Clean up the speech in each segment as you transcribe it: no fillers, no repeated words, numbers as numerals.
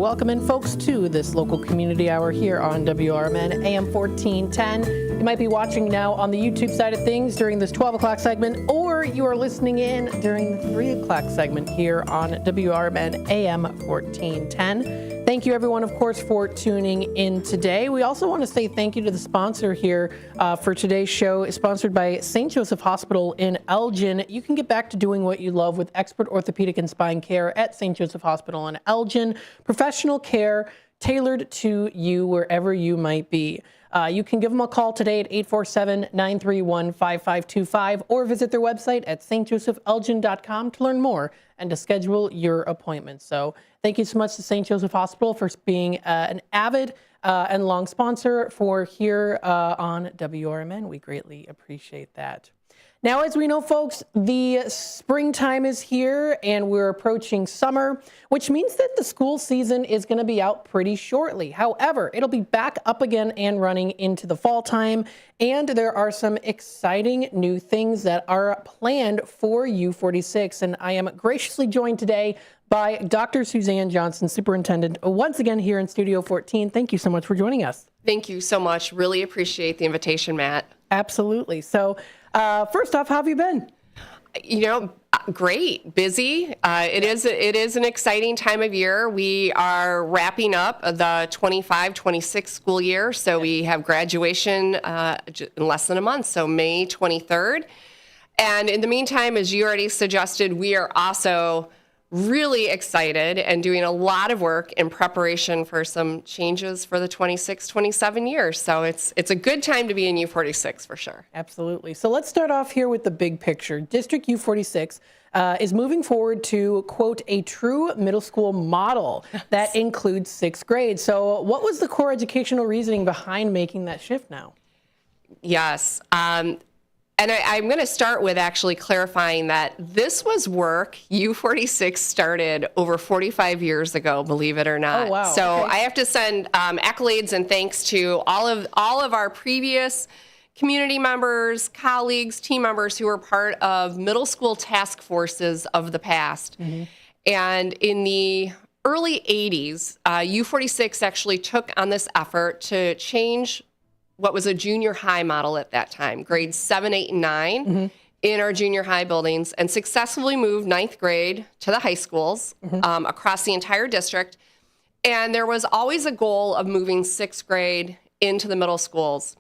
welcome in, folks, to this local community hour here on WRMN AM 1410. You might be watching now on the YouTube side of things during this 12 o'clock segment, or you are listening in during the 3 o'clock segment here on WRMN AM 1410. Thank you, everyone, of course, for tuning in today. We also want to say thank you to the sponsor here for today's show, sponsored by St. Joseph Hospital in Elgin. You can get back to doing what you love with expert orthopedic and spine care at St. Joseph Hospital in Elgin. Professional care tailored to you wherever you might be. You can give them a call today at 847-931-5525 or visit their website at stjosephelgin.com to learn more and to schedule your appointment. So thank you so much to St. Joseph Hospital for being an avid and long sponsor for here on WRMN. We greatly appreciate that. Now, as we know, folks, the springtime is here and we're approaching summer, which means that the school season is going to be out pretty shortly. However, it'll be back up again and running into the fall time. And there are some exciting new things that are planned for U-46. And I am graciously joined today by Dr. Suzanne Johnson, Superintendent, once again here in Studio 14. Thank you so much for joining us. Thank you so much. Really appreciate the invitation, Matt. Absolutely. So first off, how have you been? You know, great, busy. It is an exciting time of year. We are wrapping up the 25-26 school year. So we have graduation in less than a month, so May 23rd. And in the meantime, as you already suggested, we are also really excited and doing a lot of work in preparation for some changes for the 26-27 years. So it's a good time to be in U-46 for sure. Absolutely. So let's start off here with the big picture. District U-46 is moving forward to, quote, a true middle school model that includes 6th grade. So what was the core educational reasoning behind making that shift now? Yes. And I'm going to start with actually clarifying that this was work U-46 started over 45 years ago, believe it or not. Oh, wow. So okay. I have to send accolades and thanks to all of our previous community members, colleagues, team members who were part of middle school task forces of the past. Mm-hmm. And in the early 80s, U-46 actually took on this effort to change what was a junior high model at that time, grades 7, 8, and 9 mm-hmm. in our junior high buildings, and successfully moved 9th grade to the high schools mm-hmm. Across the entire district. And there was always a goal of moving 6th grade into the middle schools.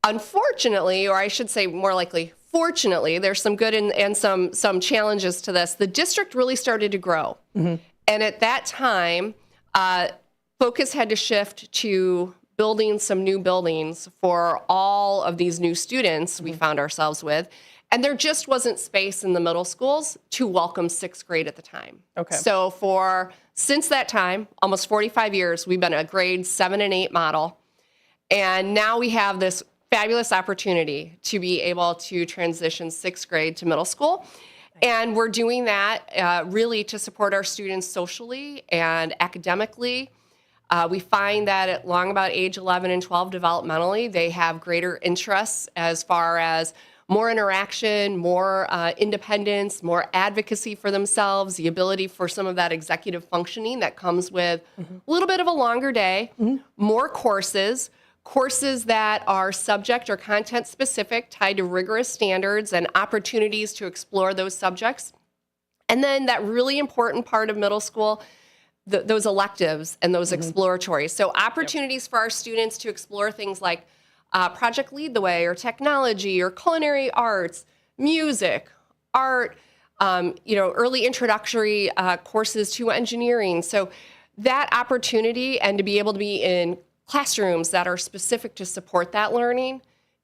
Unfortunately, or I should say more likely, fortunately, there's some good and some challenges to this. The district really started to grow. Mm-hmm. And at that time, focus had to shift to building some new buildings for all of these new students we found ourselves with. And there just wasn't space in the middle schools to welcome 6th grade at the time. Okay. So since that time, almost 45 years, we've been a grade 7 and 8 model. And now we have this fabulous opportunity to be able to transition 6th grade to middle school. And we're doing that really to support our students socially and academically. We find that along about age 11 and 12 developmentally, they have greater interests as far as more interaction, more independence, more advocacy for themselves, the ability for some of that executive functioning that comes with mm-hmm. a little bit of a longer day, mm-hmm. more courses that are subject or content specific, tied to rigorous standards and opportunities to explore those subjects. And then that really important part of middle school, those electives and those mm-hmm. exploratories. So opportunities yep. for our students to explore things like Project Lead the Way or technology or culinary arts, music, art, early introductory courses to engineering. So that opportunity and to be able to be in classrooms that are specific to support that learning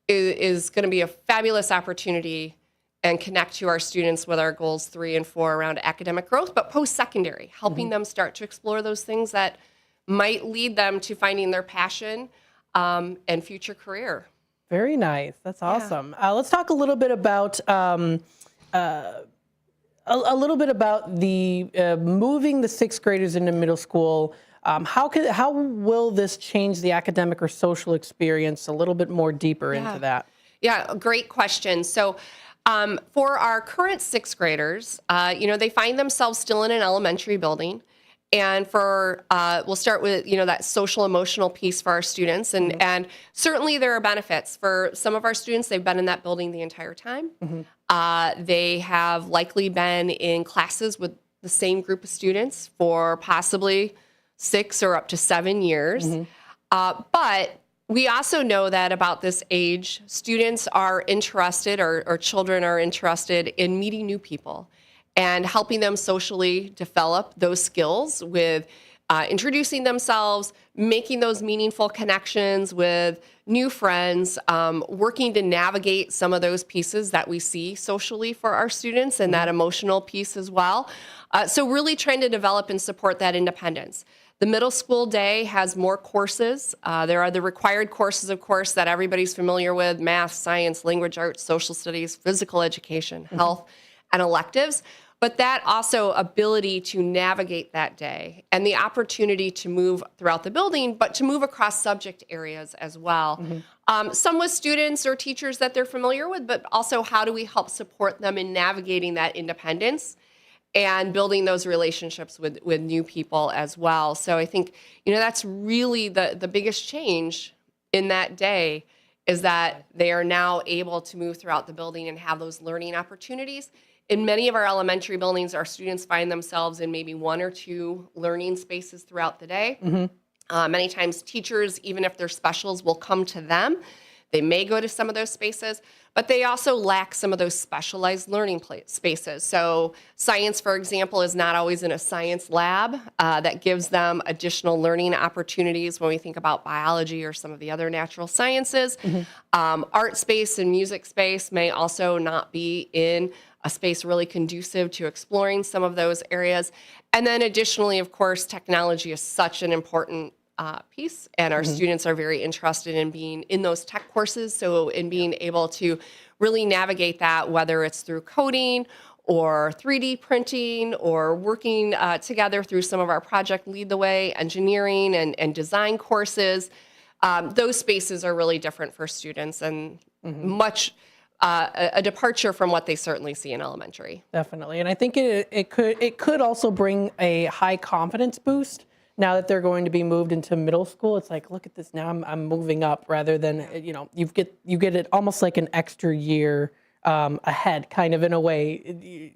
is going to be a fabulous opportunity and connect to our students with our goals 3 and 4 around academic growth, but post-secondary, helping mm-hmm. them start to explore those things that might lead them to finding their passion and future career. Very nice. That's awesome. Yeah. Let's talk a little bit about the moving the 6th graders into middle school. How will this change the academic or social experience? A little bit more deeper into that. Yeah, great question. So for our current 6th graders, they find themselves still in an elementary building. And we'll start with, that social emotional piece for our students. And certainly there are benefits. For some of our students, they've been in that building the entire time. They have likely been in classes with the same group of students for possibly 6 or up to 7 years. But we also know that about this age, students are interested, or children are interested in meeting new people and helping them socially develop those skills with introducing themselves, making those meaningful connections with new friends, working to navigate some of those pieces that we see socially for our students and that emotional piece as well. So really trying to develop and support that independence. The middle school day has more courses. There are the required courses, of course, that everybody's familiar with: math, science, language arts, social studies, physical education, health, and electives. But that also ability to navigate that day and the opportunity to move throughout the building, but to move across subject areas as well. Some with students or teachers that they're familiar with, but also how do we help support them in navigating that independence and building those relationships with new people as well. So I think, that's really the biggest change in that day, is that they are now able to move throughout the building and have those learning opportunities. In many of our elementary buildings, our students find themselves in maybe 1 or 2 learning spaces throughout the day. Many times teachers, even if they're specials, will come to them. They may go to some of those spaces, but they also lack some of those specialized learning spaces. So science, for example, is not always in a science lab that gives them additional learning opportunities when we think about biology or some of the other natural sciences. Art space and music space may also not be in a space really conducive to exploring some of those areas. And then additionally, of course, technology is such an important piece, and our students are very interested in being in those tech courses. So in being able to really navigate that, whether it's through coding or 3D printing or working together through some of our Project Lead the Way engineering and design courses, those spaces are really different for students and much a departure from what they certainly see in elementary. Definitely. And I think it could also bring a high confidence boost now that they're going to be moved into middle school. It's like, look at this, now I'm moving up, rather than, you get it almost like an extra year ahead, kind of, in a way,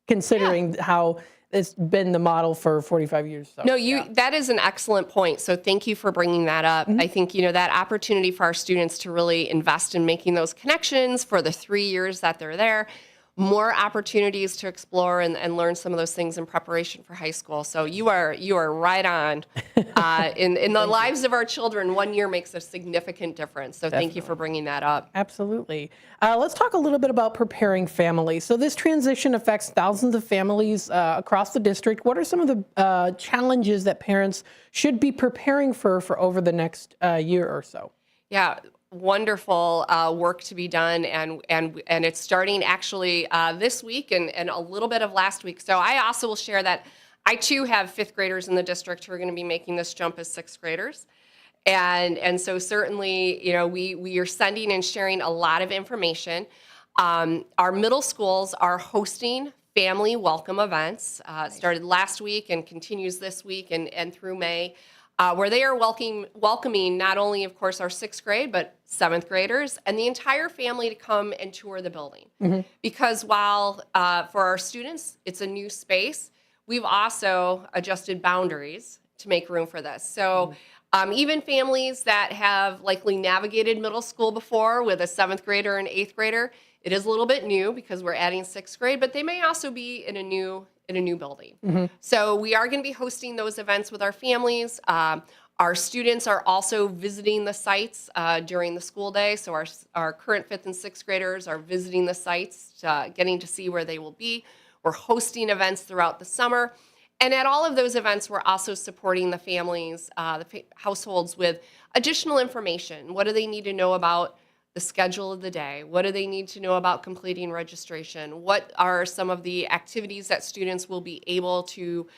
considering how it's been the model for 45 years. So, that is an excellent point. So thank you for bringing that up. I think, that opportunity for our students to really invest in making those connections for the 3 years that they're there, more opportunities to explore and learn some of those things in preparation for high school. So you are right on. In the lives of our children, 1 year makes a significant difference. So thank you for bringing that up. Absolutely. Let's talk a little bit about preparing families. So this transition affects thousands of families across the district. What are some of the challenges that parents should be preparing for over the next year or so? Yeah. Wonderful work to be done, and it's starting actually this week and a little bit of last week. So I also will share that I too have 5th graders in the district who are going to be making this jump as 6th graders, and so certainly we are sending and sharing a lot of information. Our middle schools are hosting family welcome events. It started last week and continues this week and through May. Where they are welcoming not only, of course, our 6th grade, but 7th graders and the entire family to come and tour the building. Because while for our students, it's a new space, we've also adjusted boundaries to make room for this. So even families that have likely navigated middle school before with a 7th grader and 8th grader, it is a little bit new because we're adding 6th grade, but they may also be in a new building. So we are going to be hosting those events with our families. Our students are also visiting the sites during the school day. So our current 5th and 6th graders are visiting the sites, getting to see where they will be. We're hosting events throughout the summer. And at all of those events, we're also supporting the families, households with additional information. What do they need to know about the schedule of the day? What do they need to know about completing registration? What are some of the activities that students will be able to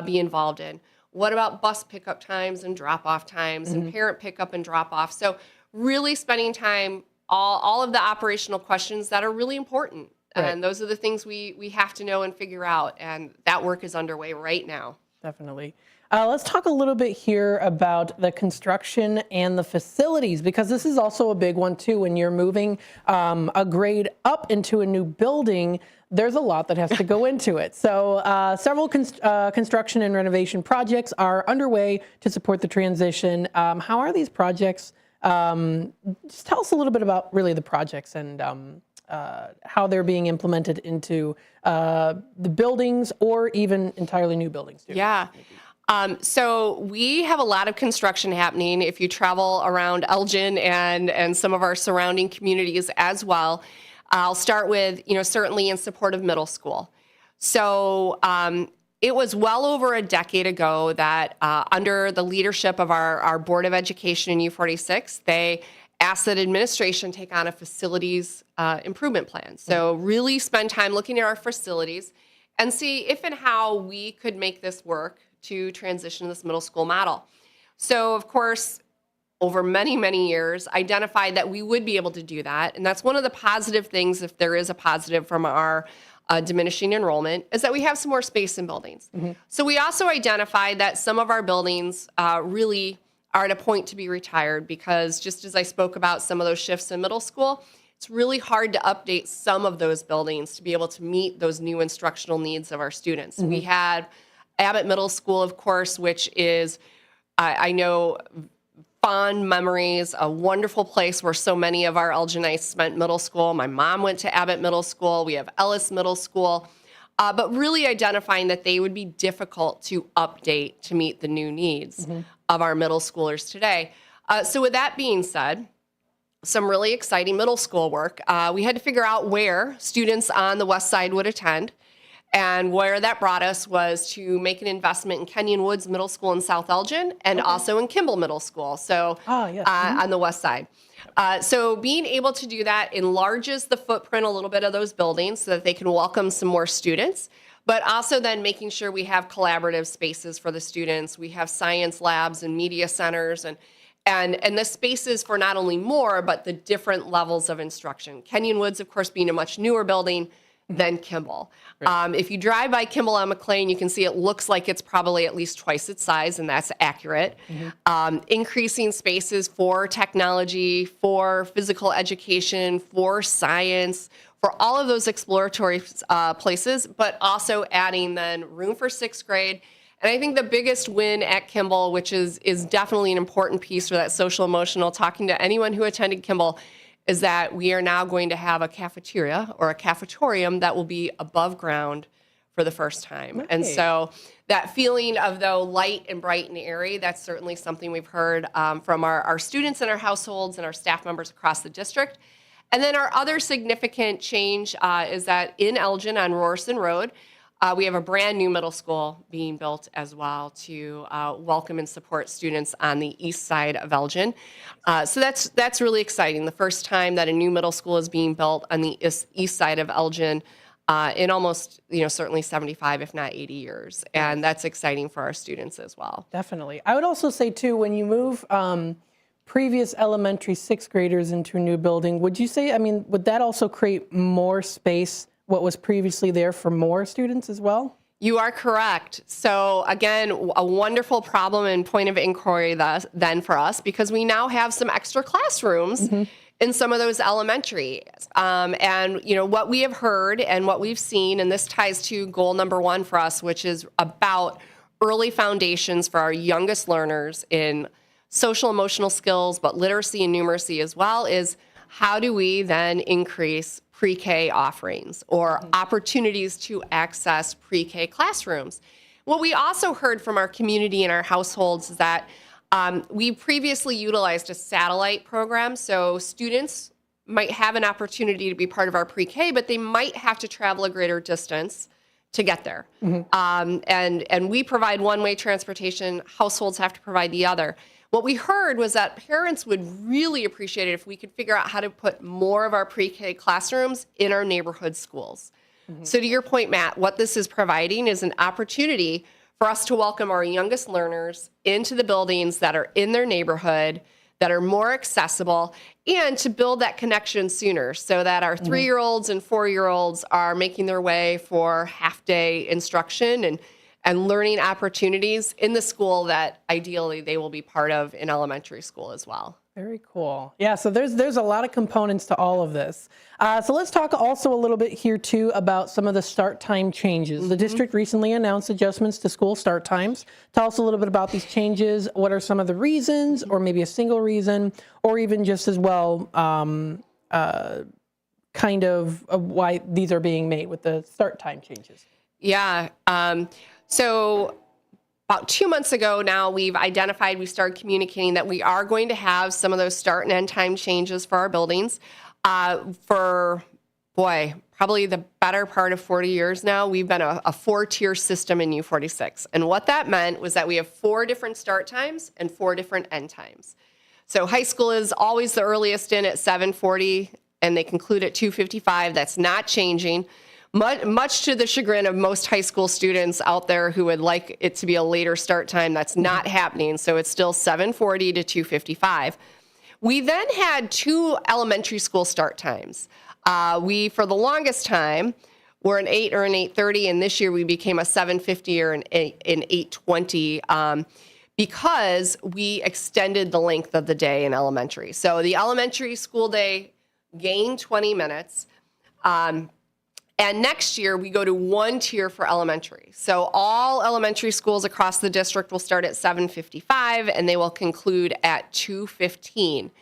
be involved in? What about bus pickup times and drop-off times and parent pickup and drop-off? So really spending time, all of the operational questions that are really important. Right. And those are the things we have to know and figure out. And that work is underway right now. Definitely. Let's talk a little bit here about the construction and the facilities, because this is also a big one too. When you're moving a grade up into a new building, there's a lot that has to go into it. So several construction and renovation projects are underway to support the transition. How are these projects? Just tell us a little bit about really the projects and how they're being implemented into the buildings or even entirely new buildings too. Yeah. So we have a lot of construction happening if you travel around Elgin and some of our surrounding communities as well. I'll start with, certainly in support of middle school. So it was well over a decade ago that under the leadership of our Board of Education in U-46, they asked that administration take on a facilities improvement plan. So really spend time looking at our facilities and see if and how we could make this work to transition to this middle school model. So, of course, over many, many years, identified that we would be able to do that. And that's one of the positive things, if there is a positive from our diminishing enrollment, is that we have some more space in buildings. So we also identified that some of our buildings really are at a point to be retired, because just as I spoke about some of those shifts in middle school, it's really hard to update some of those buildings to be able to meet those new instructional needs of our students. We had Abbott Middle School, of course, which is, I know, fond memories, a wonderful place where so many of our Elginites spent middle school. My mom went to Abbott Middle School. We have Ellis Middle School. But really identifying that they would be difficult to update to meet the new needs of our middle schoolers today. So with that being said, some really exciting middle school work. We had to figure out where students on the west side would attend. And where that brought us was to make an investment in Kenyon Woods Middle School in South Elgin and also in Kimball Middle School, so on the west side. So being able to do that enlarges the footprint a little bit of those buildings so that they can welcome some more students, but also then making sure we have collaborative spaces for the students. We have science labs and media centers and the spaces for not only more, but the different levels of instruction. Kenyon Woods, of course, being a much newer building than Kimball. Right. If you drive by Kimball on McLean, you can see it looks like it's probably at least twice its size, and that's accurate. Increasing spaces for technology, for physical education, for science, for all of those exploratory places, but also adding then room for sixth grade. And I think the biggest win at Kimball, which is definitely an important piece for that social emotional, talking to anyone who attended Kimball, is that we are now going to have a cafeteria or a cafetorium that will be above ground for the first time. Nice. And so that feeling of, though, light and bright and airy, that's certainly something we've heard from our students and our households and our staff members across the district. And then our other significant change is that in Elgin on Rorson Road, we have a brand new middle school being built as well to welcome and support students on the east side of Elgin. So that's really exciting. The first time that a new middle school is being built on the east side of Elgin in almost, certainly 75, if not 80 years. And that's exciting for our students as well. Definitely. I would also say, too, when you move previous elementary sixth graders into a new building, would you say, would that also create more space, what was previously there, for more students as well? You are correct. So again, a wonderful problem and point of inquiry then for us, because we now have some extra classrooms in some of those elementaries. And what we have heard and what we've seen, and this ties to goal number one for us, which is about early foundations for our youngest learners in social emotional skills, but literacy and numeracy as well, is how do we then increase pre-K offerings or opportunities to access pre-K classrooms? What we also heard from our community and our households is that we previously utilized a satellite program, so students might have an opportunity to be part of our pre-K, but they might have to travel a greater distance to get there. And we provide one-way transportation, households have to provide the other. What we heard was that parents would really appreciate it if we could figure out how to put more of our pre-K classrooms in our neighborhood schools. So to your point, Matt, what this is providing is an opportunity for us to welcome our youngest learners into the buildings that are in their neighborhood, that are more accessible, and to build that connection sooner so that our 3-year-olds and 4-year-olds are making their way for half-day instruction and learning opportunities in the school that ideally they will be part of in elementary school as well. Very cool. Yeah, so there's a lot of components to all of this. So let's talk also a little bit here too about some of the start time changes. The district recently announced adjustments to school start times. Tell us a little bit about these changes. What are some of the reasons, or maybe a single reason, or even just as well, kind of why these are being made with the start time changes? Yeah. So about 2 months ago now, we started communicating that we are going to have some of those start and end time changes for our buildings. Probably the better part of 40 years now, we've been a 4-tier system in U-46. And what that meant was that we have 4 different start times and 4 different end times. So high school is always the earliest in at 7:40, and they conclude at 2:55. That's not changing. Much to the chagrin of most high school students out there who would like it to be a later start time, that's not happening. So it's still 7:40 to 2:55. We then had 2 elementary school start times. We, for the longest time, were an 8 or an 8:30, and this year we became a 7:50 or an 8:20 because we extended the length of the day in elementary. So the elementary school day gained 20 minutes. And next year, we go to 1 tier for elementary. So all elementary schools across the district will start at 7:55, and they will conclude at 2:15.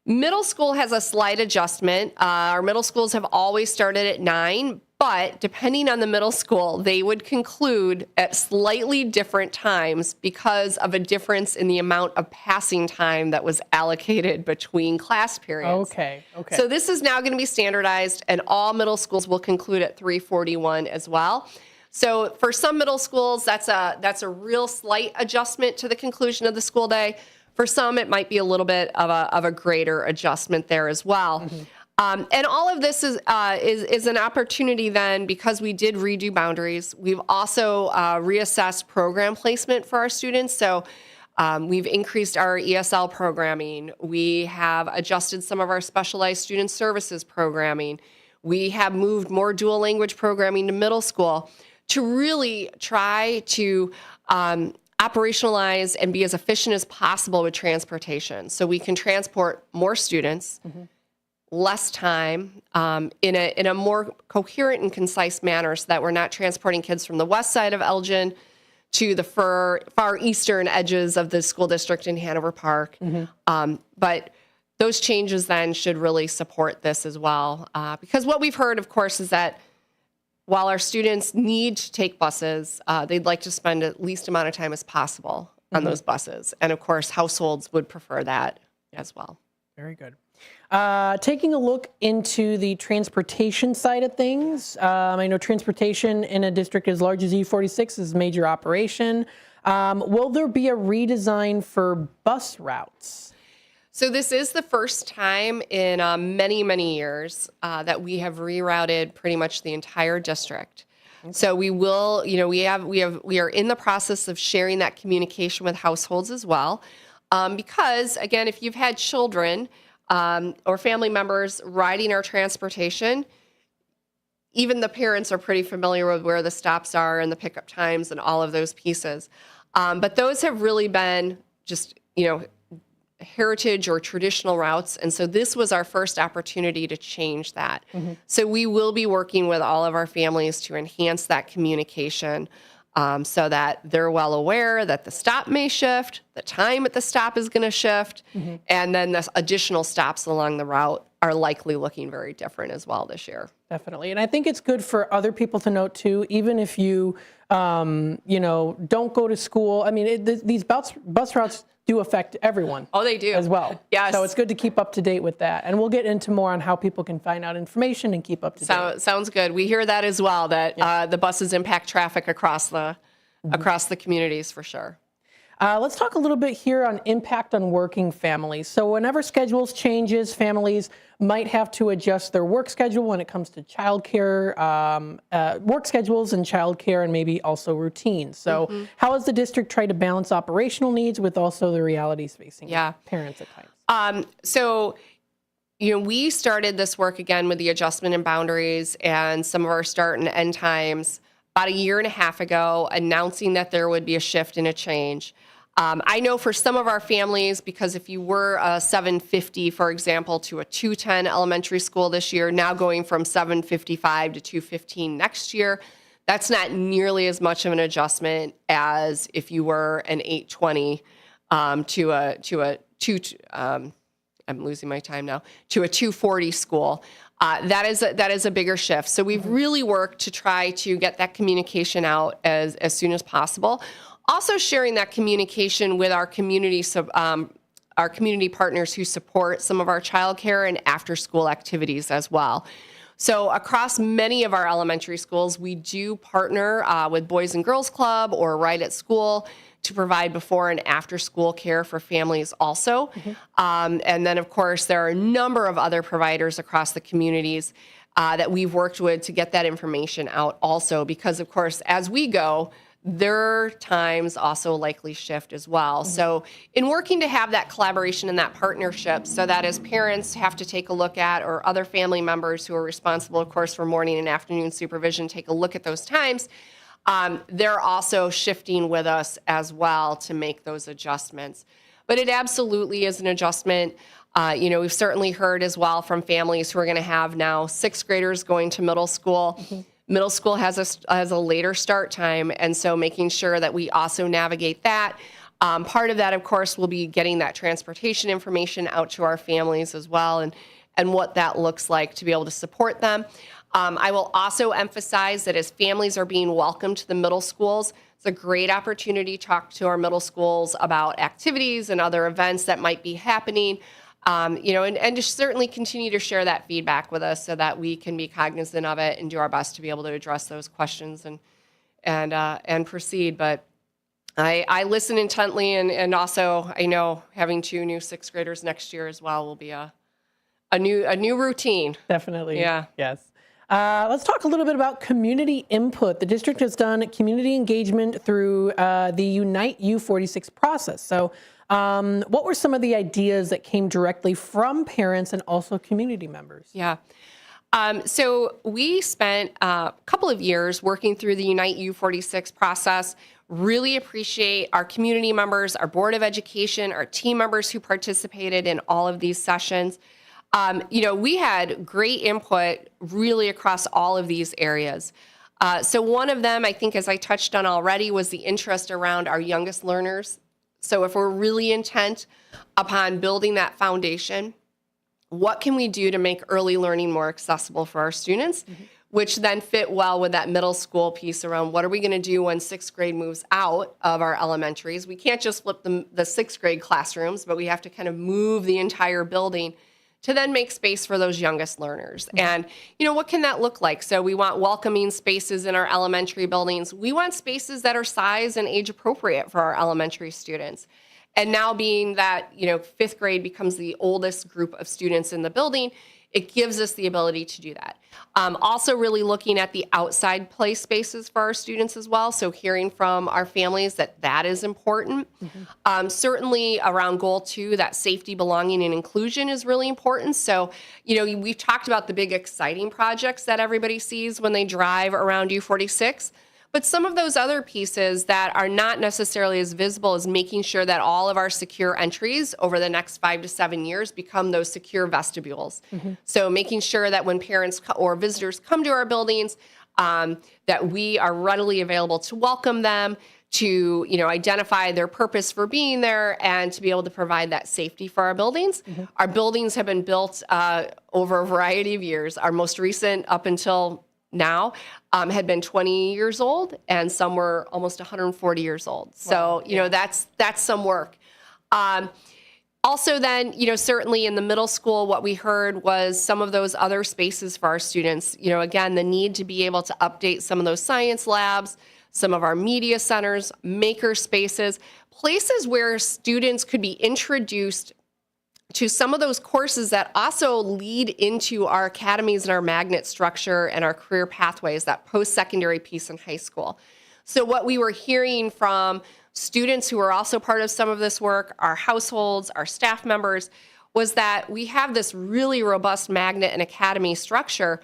Middle school has a slight adjustment. Our middle schools have always started at 9, but depending on the middle school, they would conclude at slightly different times because of a difference in the amount of passing time that was allocated between class periods. Okay. So this is now going to be standardized, and all middle schools will conclude at 3:41 as well. So for some middle schools, that's a real slight adjustment to the conclusion of the school day. For some, it might be a little bit of a greater adjustment there as well. And all of this is an opportunity then, because we did redo boundaries. We've also reassessed program placement for our students. So we've increased our ESL programming. We have adjusted some of our specialized student services programming. We have moved more dual language programming to middle school to really try to operationalize and be as efficient as possible with transportation. So we can transport more students, less time, in a more coherent and concise manner, so that we're not transporting kids from the west side of Elgin to the far eastern edges of the school district in Hanover Park. But those changes then should really support this as well. Because what we've heard, of course, is that while our students need to take buses, they'd like to spend the least amount of time as possible on those buses. And of course, households would prefer that as well. Very good. Taking a look into the transportation side of things, I know transportation in a district as large as U-46 is a major operation. Will there be a redesign for bus routes? So this is the first time in many, many years that we have rerouted pretty much the entire district. So we will, we are in the process of sharing that communication with households as well. Because again, if you've had children or family members riding our transportation, even the parents are pretty familiar with where the stops are and the pickup times and all of those pieces. But those have really been just, heritage or traditional routes. And so this was our first opportunity to change that. So we will be working with all of our families to enhance that communication so that they're well aware that the stop may shift, the time at the stop is going to shift, and then the additional stops along the route are likely looking very different as well this year. Definitely. And I think it's good for other people to note too, even if you, don't go to school. I mean, these bus routes do affect everyone. Oh, they do. As well. Yes. So it's good to keep up to date with that. And we'll get into more on how people can find out information and keep up to date. Sounds good. We hear that as well, that the buses impact traffic across the communities for sure. Let's talk a little bit here on impact on working families. So whenever schedules changes, families might have to adjust their work schedule when it comes to childcare, work schedules and childcare, and maybe also routines. So how has the district tried to balance operational needs with also the realities facing parents at times? We started this work again with the adjustment in boundaries and some of our start and end times about a year and a half ago, announcing that there would be a shift and a change. I know for some of our families, because if you were a 750, for example, to a 210 elementary school this year, now going from 755 to 215 next year, that's not nearly as much of an adjustment as if you were an 820 to a two. I'm losing my time now, to a 240 school. That is a bigger shift. So we've really worked to try to get that communication out as soon as possible. Also sharing that communication with our community partners who support some of our childcare and after-school activities as well. So across many of our elementary schools, we do partner with Boys and Girls Club or Right at School to provide before and after school care for families also. And then, of course, there are a number of other providers across the communities that we've worked with to get that information out also, because, of course, as we go, their times also likely shift as well. So in working to have that collaboration and that partnership so that as parents have to take a look at, or other family members who are responsible, of course, for morning and afternoon supervision, take a look at those times, they're also shifting with us as well to make those adjustments. But it absolutely is an adjustment. We've certainly heard as well from families who are going to have now sixth graders going to middle school. Middle school has a later start time, and so making sure that we also navigate that. Part of that, of course, will be getting that transportation information out to our families as well, and what that looks like to be able to support them. I will also emphasize that as families are being welcomed to the middle schools, it's a great opportunity to talk to our middle schools about activities and other events that might be happening. And to certainly continue to share that feedback with us so that we can be cognizant of it and do our best to be able to address those questions and proceed. But I listen intently, and also I know having 2 new sixth graders next year as well will be a new routine. Definitely. Yeah. Yes. Let's talk a little bit about community input. The district has done community engagement through the Unite U-46 process. So what were some of the ideas that came directly from parents and also community members? Yeah. So we spent a couple of years working through the Unite U-46 process. Really appreciate our community members, our Board of Education, our team members who participated in all of these sessions. We had great input really across all of these areas. So one of them, I think, as I touched on already, was the interest around our youngest learners. So if we're really intent upon building that foundation, what can we do to make early learning more accessible for our students, which then fit well with that middle school piece around what are we going to do when sixth grade moves out of our elementaries. We can't just flip the sixth grade classrooms, but we have to kind of move the entire building to then make space for those youngest learners. And, what can that look like? So we want welcoming spaces in our elementary buildings. We want spaces that are size and age appropriate for our elementary students. And now being that, fifth grade becomes the oldest group of students in the building, it gives us the ability to do that. Also really looking at the outside play spaces for our students as well. So hearing from our families that is important. Certainly around goal 2, that safety, belonging, and inclusion is really important. So, we've talked about the big exciting projects that everybody sees when they drive around U-46. But some of those other pieces that are not necessarily as visible is making sure that all of our secure entries over the next 5 to 7 years become those secure vestibules. So making sure that when parents or visitors come to our buildings, that we are readily available to welcome them, to identify their purpose for being there, and to be able to provide that safety for our buildings. Our buildings have been built over a variety of years. Our most recent, up until now, had been 20 years old, and some were almost 140 years old. So, that's some work. Also then, certainly in the middle school, what we heard was some of those other spaces for our students. Again, the need to be able to update some of those science labs, some of our media centers, maker spaces, places where students could be introduced to some of those courses that also lead into our academies and our magnet structure and our career pathways, that post-secondary piece in high school. So what we were hearing from students who are also part of some of this work, our households, our staff members, was that we have this really robust magnet and academy structure,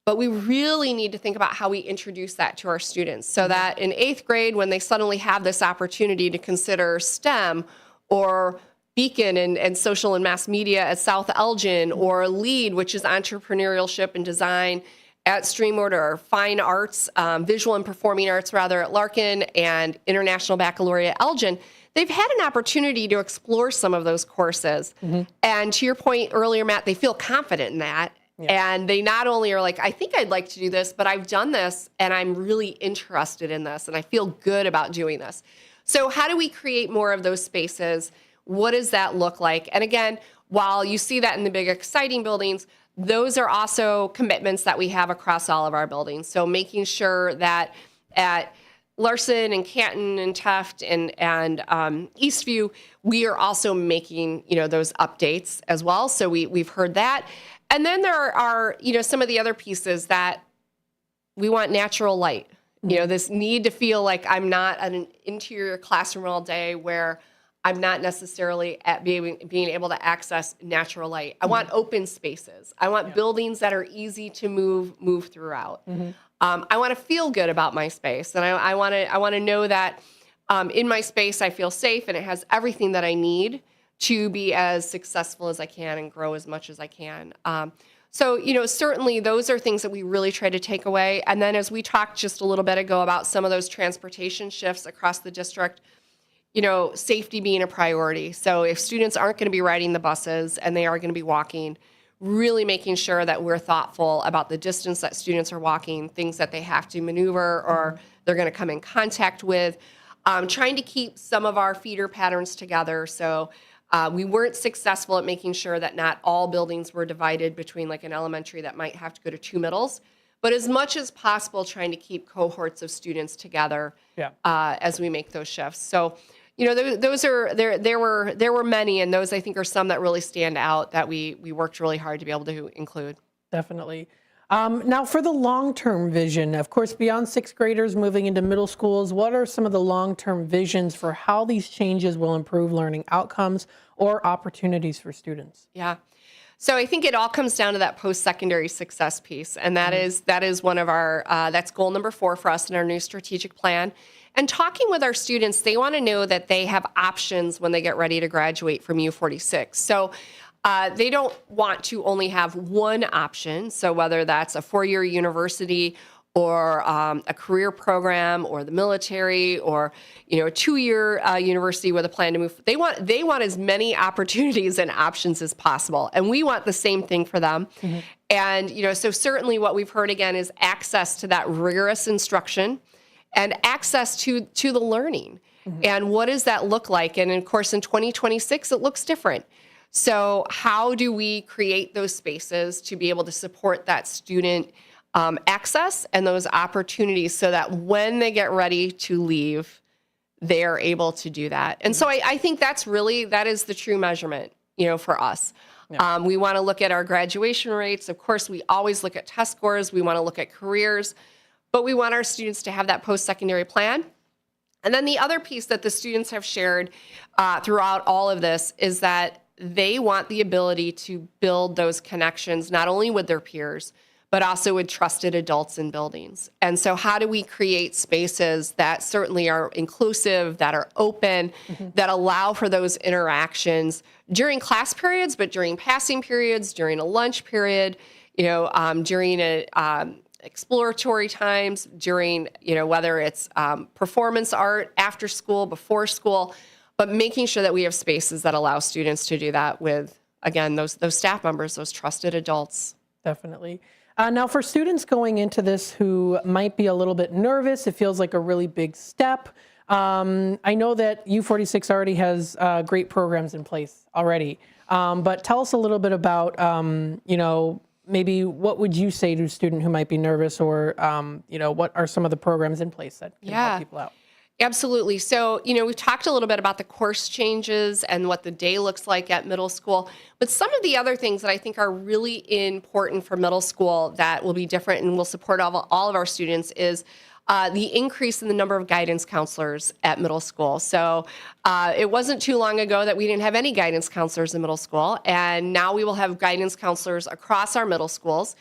But we really need to think about how we introduce that to our students so that in 8th grade, when they suddenly have this opportunity to consider STEM or Beacon and social and mass media at South Elgin, or LEAD, which is entrepreneurship and design at Streamwood, or fine arts, visual and performing arts rather at Larkin, and International Baccalaureate Elgin, they've had an opportunity to explore some of those courses. And to your point earlier, Matt, they feel confident in that. And they not only are like, I think I'd like to do this, but I've done this and I'm really interested in this and I feel good about doing this. So how do we create more of those spaces? What does that look like? And again, while you see that in the big exciting buildings, those are also commitments that we have across all of our buildings. So making sure that at Larson and Canton and Taft and Eastview, we are also making, those updates as well. So we've heard that. And then there are, some of the other pieces that we want natural light. This need to feel like I'm not at an interior classroom all day where I'm not necessarily being able to access natural light. I want open spaces. I want buildings that are easy to move throughout. I want to feel good about my space, and I want to know that in my space I feel safe and it has everything that I need to be as successful as I can and grow as much as I can. So, certainly those are things that we really try to take away. And then as we talked just a little bit ago about some of those transportation shifts across the district, safety being a priority. So if students aren't going to be riding the buses and they are going to be walking, really making sure that we're thoughtful about the distance that students are walking, things that they have to maneuver or they're going to come in contact with, trying to keep some of our feeder patterns together. So we weren't successful at making sure that not all buildings were divided between like an elementary that might have to go to 2 middles, but as much as possible trying to keep cohorts of students together as we make those shifts. So, there were many, and those I think are some that really stand out that we worked really hard to be able to include. Definitely. Now for the long-term vision, of course, beyond 6th graders moving into middle schools, what are some of the long-term visions for how these changes will improve learning outcomes or opportunities for students? Yeah. So I think it all comes down to that post-secondary success piece. And that is one of our, that's goal number 4 for us in our new strategic plan. And talking with our students, they want to know that they have options when they get ready to graduate from U-46. So they don't want to only have one option. So whether that's a 4-year university or a career program or the military or, a 2-year university with a plan to move, they want as many opportunities and options as possible. And we want the same thing for them. And, so certainly what we've heard again is access to that rigorous instruction and access to the learning. And what does that look like? And of course, in 2026, it looks different. So how do we create those spaces to be able to support that student access and those opportunities so that when they get ready to leave, they are able to do that? And so I think that is the true measurement, for us. We want to look at our graduation rates. Of course, we always look at test scores. We want to look at careers. But we want our students to have that post-secondary plan. And then the other piece that the students have shared throughout all of this is that they want the ability to build those connections, not only with their peers, but also with trusted adults in buildings. And so how do we create spaces that certainly are inclusive, that are open, that allow for those interactions during class periods, but during passing periods, during a lunch period, during a exploratory times, during, whether it's performance art, after school, before school, but making sure that we have spaces that allow students to do that with, again, those staff members, those trusted adults. Definitely. Now for students going into this who might be a little bit nervous, it feels like a really big step. I know that U-46 already has great programs in place already, but tell us a little bit about, maybe what would you say to a student who might be nervous, or, what are some of the programs in place that can help people out? Absolutely. So, we've talked a little bit about the course changes and what the day looks like at middle school, but some of the other things that I think are really important for middle school that will be different and will support all of our students is the increase in the number of guidance counselors at middle school. So it wasn't too long ago that we didn't have any guidance counselors in middle school, and now we will have guidance counselors across our middle schools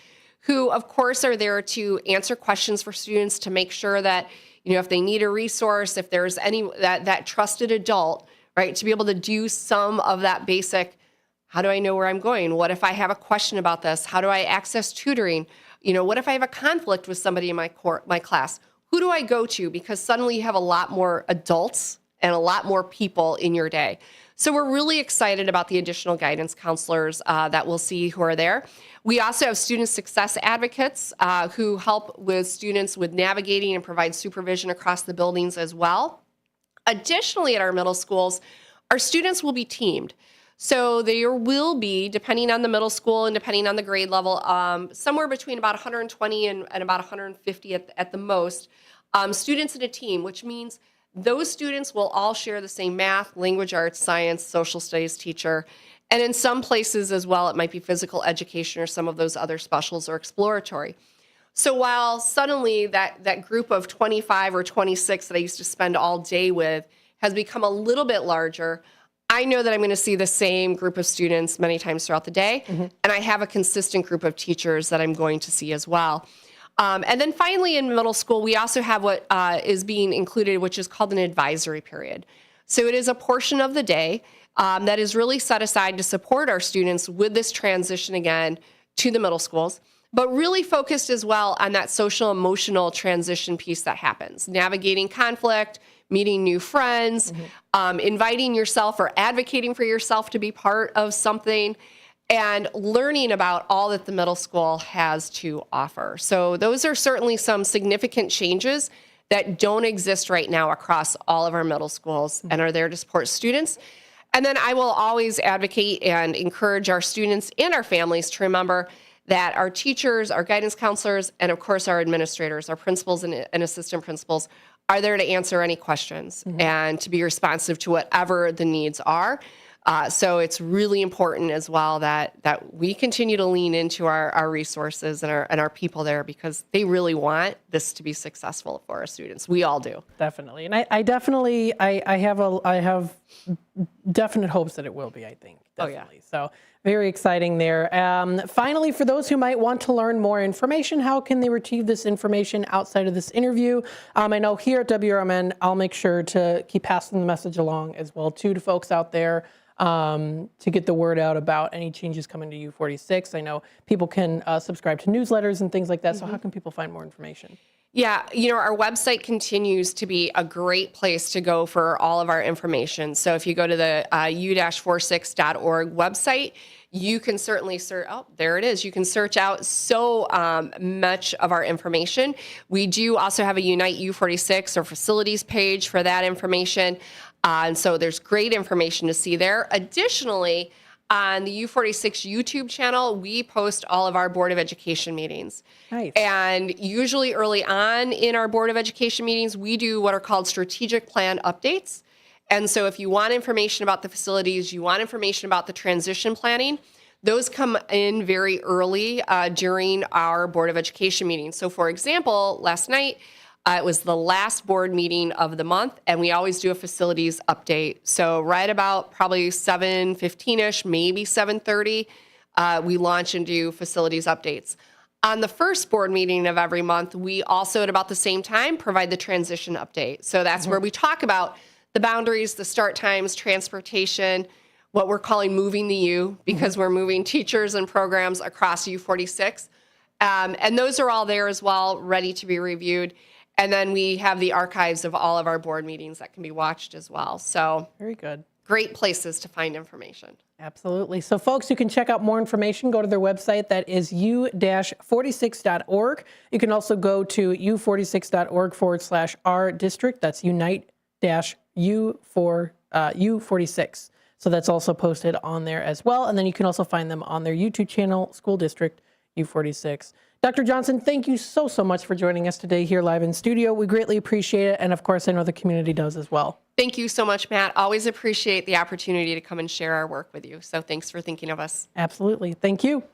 who, of course, are there to answer questions for students to make sure that, if they need a resource, if there's any that trusted adult, right, to be able to do some of that basic, how do I know where I'm going? What if I have a question about this? How do I access tutoring? What if I have a conflict with somebody in my class? Who do I go to? Because suddenly you have a lot more adults and a lot more people in your day. So we're really excited about the additional guidance counselors that we'll see who are there. We also have student success advocates who help with students with navigating and provide supervision across the buildings as well. Additionally, at our middle schools, our students will be teamed. So there will be, depending on the middle school and depending on the grade level, somewhere between about 120 and about 150 at the most, students in a team, which means those students will all share the same math, language arts, science, social studies teacher. And in some places as well, it might be physical education or some of those other specials or exploratory. So while suddenly that group of 25 or 26 that I used to spend all day with has become a little bit larger, I know that I'm going to see the same group of students many times throughout the day, and I have a consistent group of teachers that I'm going to see as well. And then finally in middle school, we also have what is being included, which is called an advisory period. So it is a portion of the day that is really set aside to support our students with this transition again to the middle schools, but really focused as well on that social emotional transition piece that happens, navigating conflict, meeting new friends, inviting yourself or advocating for yourself to be part of something, and learning about all that the middle school has to offer. So those are certainly some significant changes that don't exist right now across all of our middle schools and are there to support students. And then I will always advocate and encourage our students and our families to remember that our teachers, our guidance counselors, and of course our administrators, our principals and assistant principals are there to answer any questions and to be responsive to whatever the needs are. So it's really important as well that we continue to lean into our resources and our people there, because they really want this to be successful for our students. We all do. Definitely. And I have definite hopes that it will be, I think. Definitely. Oh, yeah. So very exciting there. Finally, for those who might want to learn more information, how can they retrieve this information outside of this interview? I know here at WRMN, I'll make sure to keep passing the message along as well too to folks out there to get the word out about any changes coming to U-46. I know people can subscribe to newsletters and things like that. So how can people find more information? Yeah, our website continues to be a great place to go for all of our information. So if you go to the u-46.org website, you can certainly search, there it is. You can search out so much of our information. We do also have a Unite U-46 or facilities page for that information. And so there's great information to see there. Additionally, on the U-46 YouTube channel, we post all of our Board of Education meetings. Nice. And usually early on in our Board of Education meetings, we do what are called strategic plan updates. And so if you want information about the facilities, you want information about the transition planning, those come in very early during our Board of Education meetings. So for example, last night, it was the last board meeting of the month, and we always do a facilities update. So right about probably 7:15-ish, maybe 7:30, we launch and do facilities updates. On the first board meeting of every month, we also at about the same time provide the transition update. So that's where we talk about the boundaries, the start times, transportation, what we're calling moving the U, because we're moving teachers and programs across U-46. And those are all there as well, ready to be reviewed. And then we have the archives of all of our board meetings that can be watched as well. So very good. Great places to find information. Absolutely. So folks, you can check out more information. Go to their website. That is u-46.org. You can also go to u46.org/our district. That's Unite-U46. So that's also posted on there as well. And then you can also find them on their YouTube channel, School District U-46. Dr. Johnson, thank you so much for joining us today here live in studio. We greatly appreciate it. And of course, I know the community does as well. Thank you so much, Matt. Always appreciate the opportunity to come and share our work with you. So thanks for thinking of us. Absolutely. Thank you.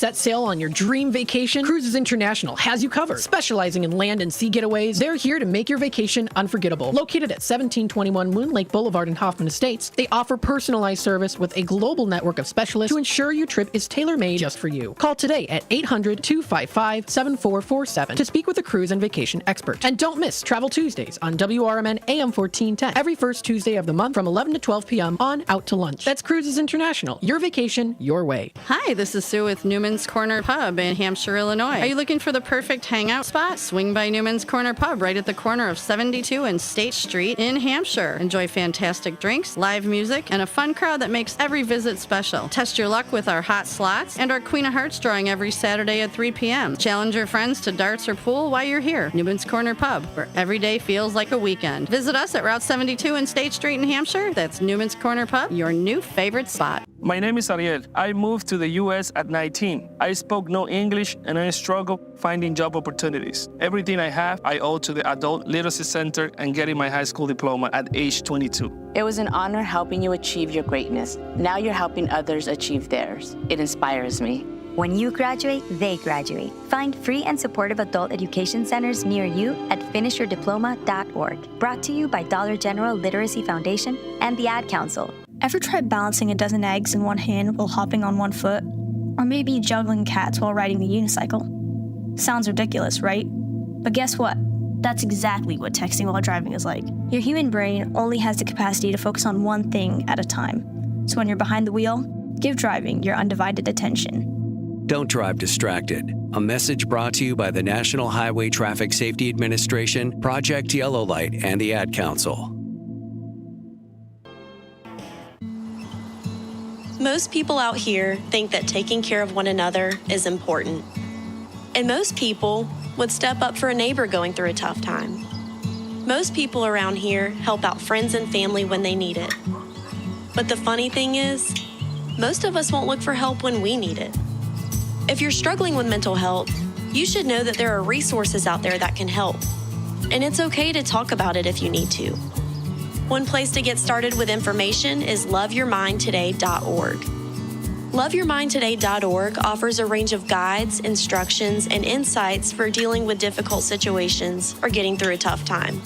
set sail on your dream vacation? Cruises International has you covered. Specializing in land and sea getaways, they're here to make your vacation unforgettable. Located at 1721 Moon Lake Boulevard in Hoffman Estates, they offer personalized service with a global network of specialists to ensure your trip is tailor-made just for you. Call today at 800-255-7447 to speak with a cruise and vacation expert. And don't miss Travel Tuesdays on WRMN AM 1410 every first Tuesday of the month from 11 to 12 p.m. on Out to Lunch. That's Cruises International. Your vacation, your way. Hi, this is Sue with Newman's Corner Pub in Hampshire, Illinois. Are you looking for the perfect hangout spot? Swing by Newman's Corner Pub right at the corner of 72 and State Street in Hampshire. Enjoy fantastic drinks, live music, and a fun crowd that makes every visit special. Test your luck with our hot slots and our Queen of Hearts drawing every Saturday at 3 p.m. Challenge your friends to darts or pool while you're here. Newman's Corner Pub, where every day feels like a weekend. Visit us at Route 72 and State Street in Hampshire. That's Newman's Corner Pub, your new favorite spot. My name is Ariel. I moved to the U.S. at 19. I spoke no English and I struggled finding job opportunities. Everything I have, I owe to the Adult Literacy Center and getting my high school diploma at age 22. It was an honor helping you achieve your greatness. Now you're helping others achieve theirs. It inspires me. When you graduate, they graduate. Find free and supportive adult education centers near you at finishyourdiploma.org. Brought to you by Dollar General Literacy Foundation and the Ad Council. Ever tried balancing a dozen eggs in one hand while hopping on one foot? Or maybe juggling cats while riding the unicycle? Sounds ridiculous, right? But guess what? That's exactly what texting while driving is like. Your human brain only has the capacity to focus on one thing at a time. So when you're behind the wheel, give driving your undivided attention. Don't drive distracted. A message brought to you by the National Highway Traffic Safety Administration, Project Yellow Light, and the Ad Council. Most people out here think that taking care of one another is important. And most people would step up for a neighbor going through a tough time. Most people around here help out friends and family when they need it. But the funny thing is, most of us won't look for help when we need it. If you're struggling with mental health, you should know that there are resources out there that can help. And it's okay to talk about it if you need to. One place to get started with information is loveyourmindtoday.org. Loveyourmindtoday.org offers a range of guides, instructions, and insights for dealing with difficult situations or getting through a tough time.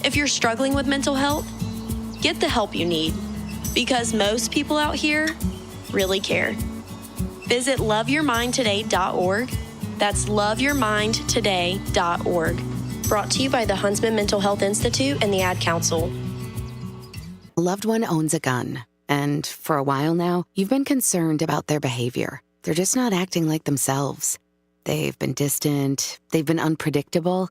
If you're struggling with mental health, get the help you need, because most people out here really care. Visit loveyourmindtoday.org. That's loveyourmindtoday.org. Brought to you by the Huntsman Mental Health Institute and the Ad Council. A loved one owns a gun, and for a while now, you've been concerned about their behavior. They're just not acting like themselves. They've been distant, they've been unpredictable,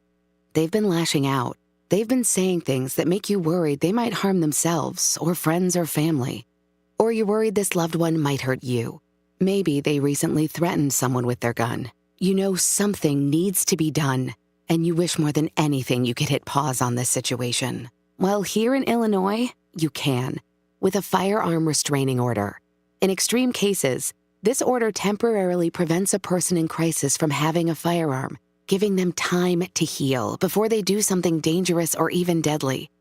they've been lashing out. They've been saying things that make you worried they might harm themselves or friends or family. Or you're worried this loved one might hurt you. Maybe they recently threatened someone with their gun. You know something needs to be done, and you wish more than anything you could hit pause on this situation. Well, here in Illinois, you can, with a firearm restraining order. In extreme cases, this order temporarily prevents a person in crisis from having a firearm, giving them time to heal before they do something dangerous or even deadly.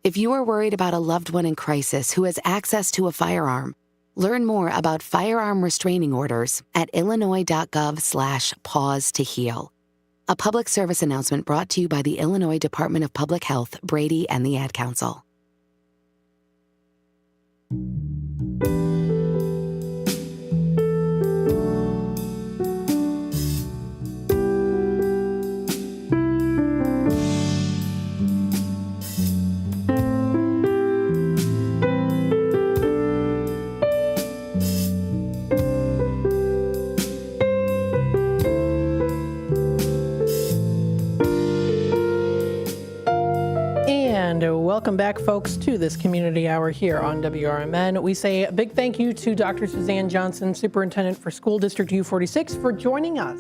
If you are worried about a loved one in crisis who has access to a firearm, learn more about firearm restraining orders at illinois.gov/pause to heal. A public service announcement brought to you by the Illinois Department of Public Health, Brady, and the Ad Council. Welcome back, folks, to this community hour here on WRMN. We say a big thank you to Dr. Suzanne Johnson, Superintendent for School District U-46, for joining us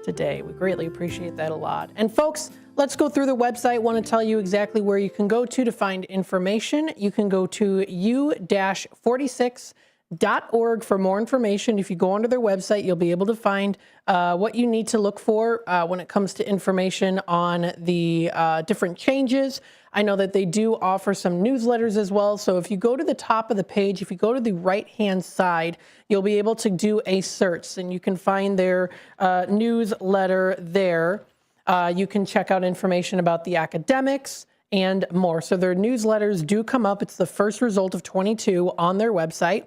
today. We greatly appreciate that a lot. And folks, let's go through the website. I want to tell you exactly where you can go to find information. You can go to U-46.org for more information. If you go onto their website, you'll be able to find what you need to look for when it comes to information on the different changes. I know that they do offer some newsletters as well. So if you go to the top of the page, if you go to the right-hand side, you'll be able to do a search, and you can find their newsletter there. You can check out information about the academics and more. So their newsletters do come up. It's the first result of 22 on their website.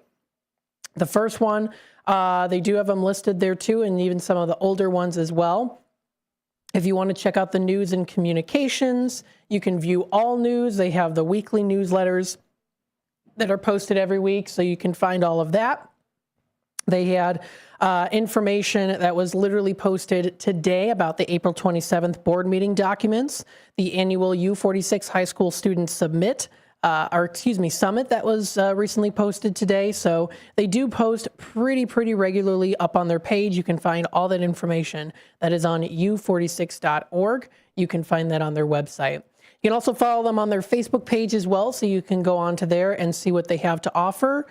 The first one, they do have them listed there too, and even some of the older ones as well. If you want to check out the news and communications, you can view all news. They have the weekly newsletters that are posted every week, so you can find all of that. They had information that was literally posted today about the April 27th board meeting documents, the annual U-46 high school student summit that was recently posted today. So they do post pretty regularly up on their page. You can find all that information that is on u46.org. You can find that on their website. You can also follow them on their Facebook page as well, so you can go onto there and see what they have to offer.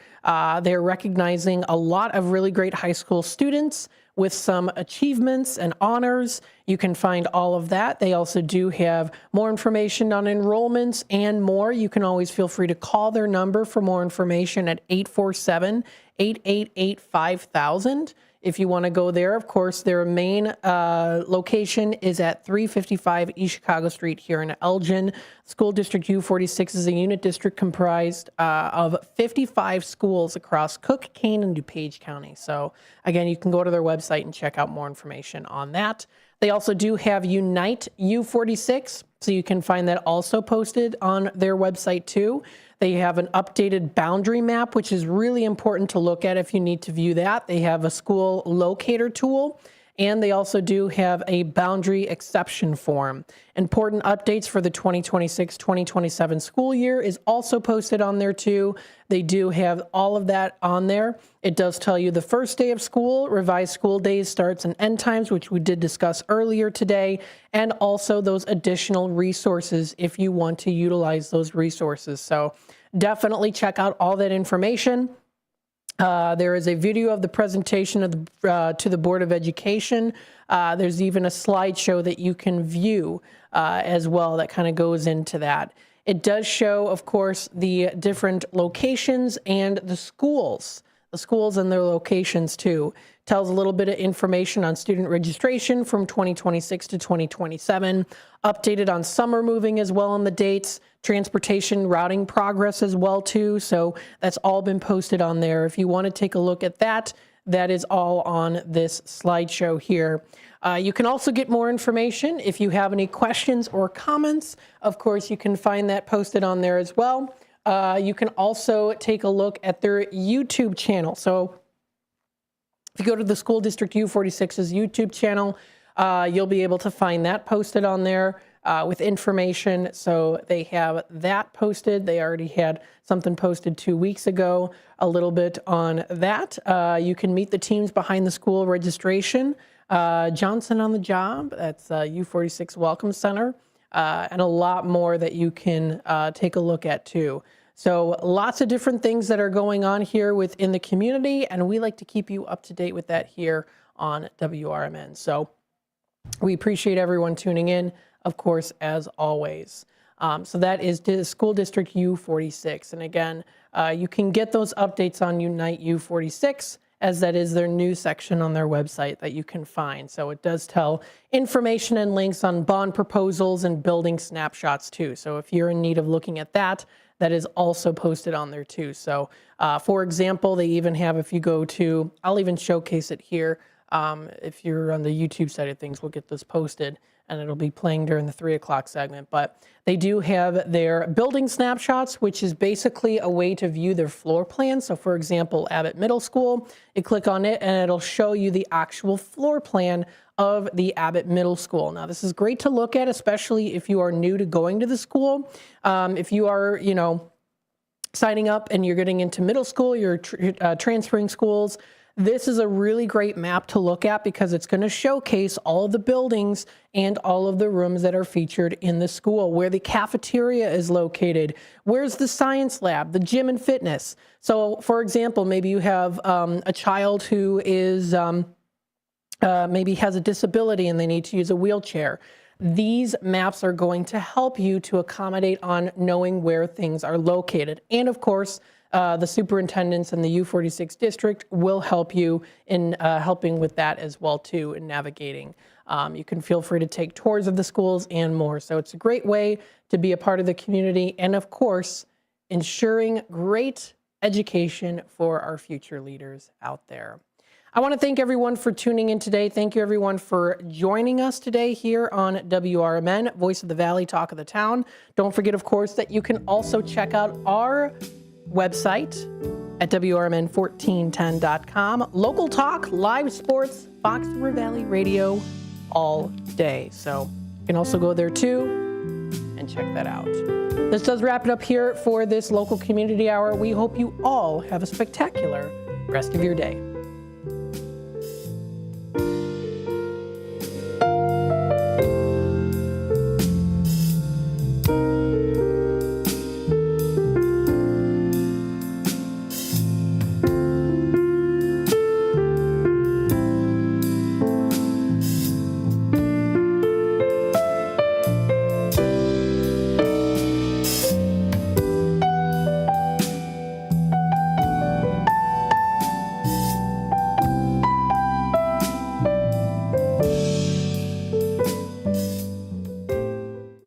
They're recognizing a lot of really great high school students with some achievements and honors. You can find all of that. They also do have more information on enrollments and more. You can always feel free to call their number for more information at 847-888-5000. If you want to go there, of course, their main location is at 355 East Chicago Street here in Elgin. School District U-46 is a unit district comprised of 55 schools across Cook, Kane, and DuPage County. So again, you can go to their website and check out more information on that. They also do have Unite U-46, so you can find that also posted on their website too. They have an updated boundary map, which is really important to look at if you need to view that. They have a school locator tool, and they also do have a boundary exception form. Important updates for the 2026-2027 school year is also posted on there too. They do have all of that on there. It does tell you the first day of school, revised school days, starts and end times, which we did discuss earlier today, and also those additional resources if you want to utilize those resources. So definitely check out all that information. There is a video of the presentation of to the Board of Education. There's even a slideshow that you can view as well that kind of goes into that. It does show, of course, the different locations and the schools and their locations too. Tells a little bit of information on student registration from 2026 to 2027, updated on summer moving as well on the dates, transportation routing progress as well too. So that's all been posted on there. If you want to take a look at that, that is all on this slideshow here. You can also get more information if you have any questions or comments. Of course, you can find that posted on there as well. You can also take a look at their YouTube channel. So if you go to the School District U-46's YouTube channel, you'll be able to find that posted on there with information. So they have that posted. They already had something posted 2 weeks ago, a little bit on that. You can meet the teams behind the school registration. Johnson on the Job, that's U-46 Welcome Center, and a lot more that you can take a look at too. So lots of different things that are going on here within the community, and we like to keep you up to date with that here on WRMN. So we appreciate everyone tuning in, of course, as always. So that is the School District U-46. And again, you can get those updates on Unite U-46, as that is their news section on their website that you can find. So it does tell information and links on bond proposals and building snapshots too. So if you're in need of looking at that, that is also posted on there too. So for example, they even have, if you go to, I'll even showcase it here. If you're on the YouTube side of things, we'll get this posted and it'll be playing during the 3 o'clock segment. But they do have their building snapshots, which is basically a way to view their floor plan. So for example, Abbott Middle School, you click on it and it'll show you the actual floor plan of the Abbott Middle School. Now, this is great to look at, especially if you are new to going to the school. If you are, signing up and you're getting into middle school, you're transferring schools, this is a really great map to look at because it's going to showcase all of the buildings and all of the rooms that are featured in the school, where the cafeteria is located, where's the science lab, the gym and fitness. So, for example, maybe you have a child who is maybe has a disability and they need to use a wheelchair. these maps are going to help you to accommodate on knowing where things are located. And of course, the superintendents and the U-46 district will help you in helping with that as well too, in navigating. You can feel free to take tours of the schools and more. So it's a great way to be a part of the community and of course, ensuring great education for our future leaders out there. I want to thank everyone for tuning in today. Thank you everyone for joining us today here on WRMN, Voice of the Valley, Talk of the Town. Don't forget, of course, that you can also check out our website at WRMN1410.com. Local talk, live sports, Fox River Valley Radio all day. So you can also go there too and check that out. This does wrap it up here for this local community hour. We hope you all have a spectacular rest of your day.